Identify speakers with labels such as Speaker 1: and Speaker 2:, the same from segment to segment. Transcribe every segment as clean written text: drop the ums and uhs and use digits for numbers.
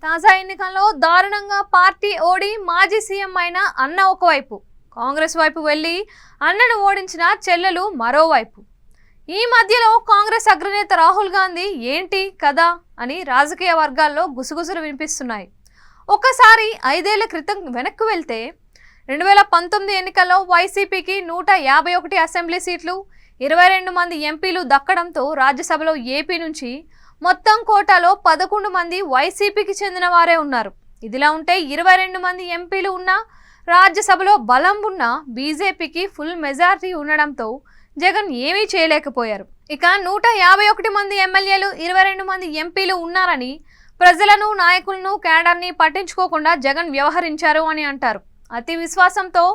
Speaker 1: తాజా ఎన్నికల్లో దారుణంగా పార్టీ ఓడి మాజీ సీఎం అయిన అన్న ఒకవైపు, కాంగ్రెస్ వైపు వెళ్లి అన్నను ఓడించిన చెల్లెలు మరోవైపు. ఈ మధ్యలో కాంగ్రెస్ అగ్రనేత రాహుల్ గాంధీ ఏంటి కదా అని రాజకీయ వర్గాల్లో గుసగుసలు వినిపిస్తున్నాయి. ఒకసారి 5 ఏళ్ల క్రితం వెనక్కు వెళ్తే 2019 ఎన్నికల్లో వైసీపీకి 151 అసెంబ్లీ సీట్లు, 22 మంది ఎంపీలు దక్కడంతో రాజ్యసభలో ఏపీ నుంచి మొత్తం కోటాలో 11 మంది వైసీపీకి చెందిన వారే ఉన్నారు. ఇదిలా ఉంటే 22 మంది ఎంపీలు ఉన్న రాజ్యసభలో బలం ఉన్న బీజేపీకి ఫుల్ మెజారిటీ ఉండడంతో జగన్ ఏమీ చేయలేకపోయారు. ఇక 151 మంది ఎమ్మెల్యేలు, 22 మంది ఎంపీలు ఉన్నారని ప్రజలను, నాయకులను, కేడర్ని పట్టించుకోకుండా జగన్ వ్యవహరించారు అని అంటారు. అతి విశ్వాసంతో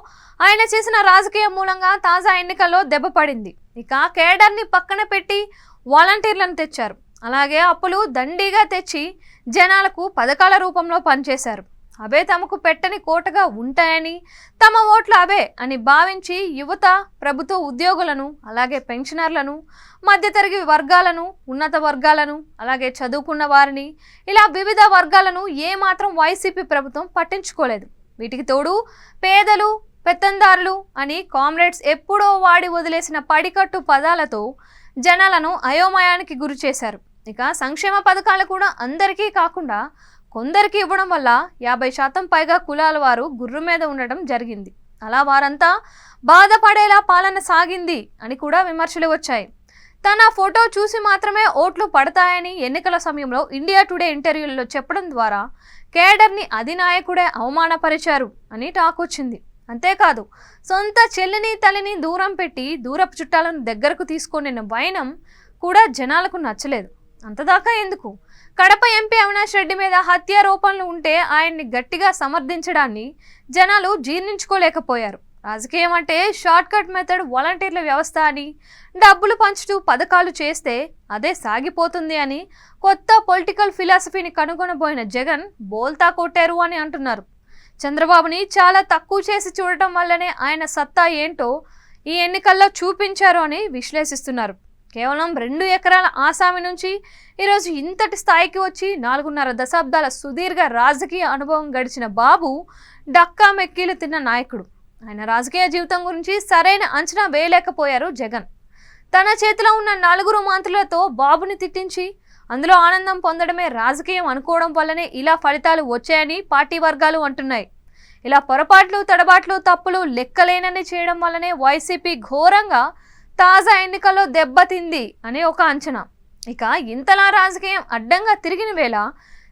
Speaker 1: ఆయన చేసిన రాజకీయ మూలంగా తాజా ఎన్నికల్లో దెబ్బపడింది. ఇక కేడర్ని పక్కన పెట్టి వాలంటీర్లను తెచ్చారు. అలాగే అప్పులు దండిగా తెచ్చి జనాలకు పథకాల రూపంలో పనిచేశారు. అవే తమకు పెట్టని కోటగా ఉంటాయని, తమ ఓట్లు అవే అని భావించి యువత, ప్రభుత్వ ఉద్యోగులను, అలాగే పెన్షనర్లను, మధ్యతరగతి వర్గాలను, ఉన్నత వర్గాలను, అలాగే చదువుకున్న వారిని, ఇలా వివిధ వర్గాలను ఏమాత్రం వైసీపీ ప్రభుత్వం పట్టించుకోలేదు. వీటికి తోడు పేదలు, పెత్తందారులు అని కామ్రేడ్స్ ఎప్పుడో వాడి వదిలేసిన పడికట్టు పదాలతో జనాలను అయోమయానికి గురి చేశారు. ఇక సంక్షేమ పథకాలు కూడా అందరికీ కాకుండా కొందరికి ఇవ్వడం వల్ల 50% పైగా కులాల వారు గుర్రు మీద ఉండటం జరిగింది. అలా వారంతా బాధపడేలా పాలన సాగింది అని కూడా విమర్శలు వచ్చాయి. తన ఫోటో చూసి మాత్రమే ఓట్లు పడతాయని ఎన్నికల సమయంలో ఇండియా టుడే ఇంటర్వ్యూలలో చెప్పడం ద్వారా కేడర్ని అధినాయకుడే అవమానపరిచారు అని టాక్ వచ్చింది. అంతేకాదు, సొంత చెల్లిని, తల్లిని దూరం పెట్టి దూరపు చుట్టాలను దగ్గరకు తీసుకొనిన వైనం కూడా జనాలకు నచ్చలేదు. అంతదాకా ఎందుకు, కడప ఎంపీ అవినాష్ రెడ్డి మీద హత్యారోపణలు ఉంటే ఆయన్ని గట్టిగా సమర్థించడాన్ని జనాలు జీర్ణించుకోలేకపోయారు. రాజకీయం అంటే షార్ట్ కట్ మెథడ్, వాలంటీర్ల వ్యవస్థ అని, డబ్బులు పంచుతూ పథకాలు చేస్తే అదే సాగిపోతుంది అని కొత్త పొలిటికల్ ఫిలాసఫీని కనుగొనబోయిన జగన్ బోల్తా కొట్టారు అని అంటున్నారు. చంద్రబాబుని చాలా తక్కువ చేసి చూడటం వల్లనే ఆయన సత్తా ఏంటో ఈ ఎన్నికల్లో చూపించారు అని విశ్లేషిస్తున్నారు. కేవలం 2 ఎకరాల ఆసామి నుంచి ఈరోజు ఇంతటి స్థాయికి వచ్చి 4.5 దశాబ్దాల సుదీర్ఘ రాజకీయ అనుభవం గడిచిన బాబు డక్కా మెక్కీలు తిన్న నాయకుడు. ఆయన రాజకీయ జీవితం గురించి సరైన అంచనా వేయలేకపోయారు జగన్. తన చేతిలో ఉన్న 4 మంత్రులతో బాబుని తిట్టించి అందులో ఆనందం పొందడమే రాజకీయం అనుకోవడం వల్లనే ఇలా ఫలితాలు వచ్చాయని పార్టీ వర్గాలు అంటున్నాయి. ఇలా పొరపాట్లు, తడబాట్లు, తప్పులు లెక్కలేనని చేయడం వల్లనే వైసీపీ ఘోరంగా తాజా ఎన్నికల్లో దెబ్బతింది అనే ఒక అంచనా. ఇక ఇంతలా రాజకీయం అడ్డంగా తిరిగిన వేళ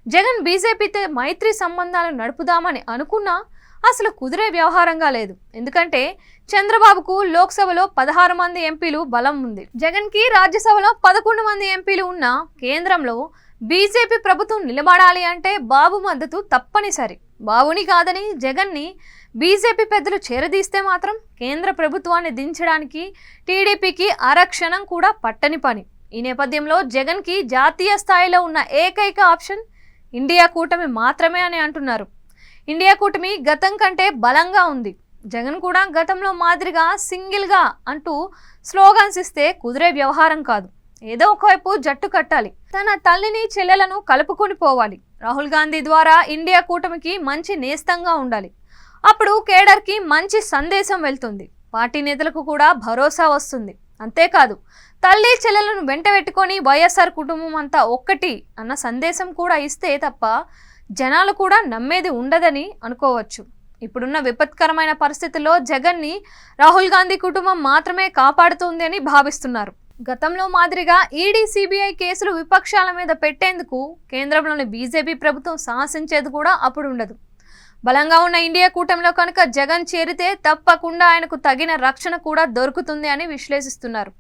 Speaker 1: జగన్ బీజేపీతో మైత్రి సంబంధాలు నడుపుదామని అనుకున్నా అసలు కుదిరే వ్యవహారంగా లేదు. ఎందుకంటే చంద్రబాబుకు లోక్సభలో 16 మంది ఎంపీలు బలం ఉంది. జగన్కి రాజ్యసభలో 11 మంది ఎంపీలు ఉన్న కేంద్రంలో బీజేపీ ప్రభుత్వం నిలబడాలి అంటే బాబు మద్దతు తప్పనిసరి. బాబుని కాదని జగన్ని బీజేపీ పెద్దలు చేరదీస్తే మాత్రం కేంద్ర ప్రభుత్వాన్ని దించడానికి టీడీపీకి అరక్షణం కూడా పట్టని పని. ఈ నేపథ్యంలో జగన్కి జాతీయ స్థాయిలో ఉన్న ఏకైక ఆప్షన్ ఇండియా కూటమి మాత్రమే అని అంటున్నారు. ఇండియా కూటమి గతం కంటే బలంగా ఉంది. జగన్ కూడా గతంలో మాదిరిగా సింగిల్గా అంటూ స్లోగన్స్ ఇస్తే కుదిరే వ్యవహారం కాదు. ఏదో ఒకవైపు జట్టు కట్టాలి. తన తల్లిని, చెల్లెలను కలుపుకొని పోవాలి. రాహుల్ గాంధీ ద్వారా ఇండియా కూటమికి మంచి నేస్తంగా ఉండాలి. అప్పుడు కేడర్కి మంచి సందేశం వెళ్తుంది. పార్టీ నేతలకు కూడా భరోసా వస్తుంది. అంతేకాదు, తల్లి, చెల్లెలను వెంట పెట్టుకొని వైఎస్ఆర్ కుటుంబం అంతా ఒక్కటి అన్న సందేశం కూడా ఇస్తే తప్ప జనాలు కూడా నమ్మేది ఉండదని అనుకోవచ్చు. ఇప్పుడున్న విపత్కరమైన పరిస్థితుల్లో జగన్ని రాహుల్ గాంధీ కుటుంబం మాత్రమే కాపాడుతుంది అని భావిస్తున్నారు. గతంలో మాదిరిగా ఈడీ, సిబిఐ కేసులు విపక్షాల మీద పెట్టేందుకు కేంద్రంలోని బీజేపీ ప్రభుత్వం సాహసించేది కూడా అప్పుడు ఉండదు. బలంగా ఉన్న ఇండియా కూటమిలో కనుక జగన్ చేరితే తప్పకుండా ఆయనకు తగిన రక్షణ కూడా దొరుకుతుంది అని విశ్లేషిస్తున్నారు.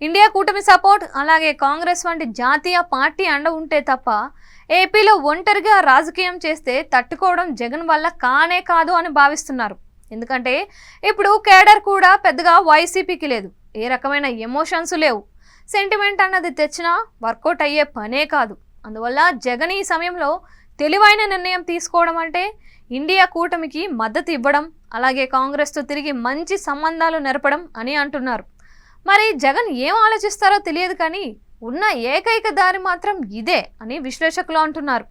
Speaker 1: ఇండియా కూటమి సపోర్ట్, అలాగే కాంగ్రెస్ వంటి జాతీయ పార్టీ అండ ఉంటే తప్ప ఏపీలో ఒంటరిగా రాజకీయం చేస్తే తట్టుకోవడం జగన్ వల్ల కానే కాదు అని భావిస్తున్నారు. ఎందుకంటే ఇప్పుడు కేడర్ కూడా పెద్దగా వైసీపీకి లేదు. ఏ రకమైన ఎమోషన్స్ లేవు. సెంటిమెంట్ అన్నది తెచ్చినా వర్కౌట్ అయ్యే పనే కాదు. అందువల్ల జగన్ ఈ సమయంలో తెలివైన నిర్ణయం తీసుకోవడం అంటే ఇండియా కూటమికి మద్దతు ఇవ్వడం, అలాగే కాంగ్రెస్తో తిరిగి మంచి సంబంధాలు నెరపడం అని అంటున్నారు. మరి జగన్ ఏం ఆలోచిస్తారో తెలియదు, కానీ ఉన్న ఏకైక దారి మాత్రం ఇదే అని విశ్లేషకులు అంటున్నారు.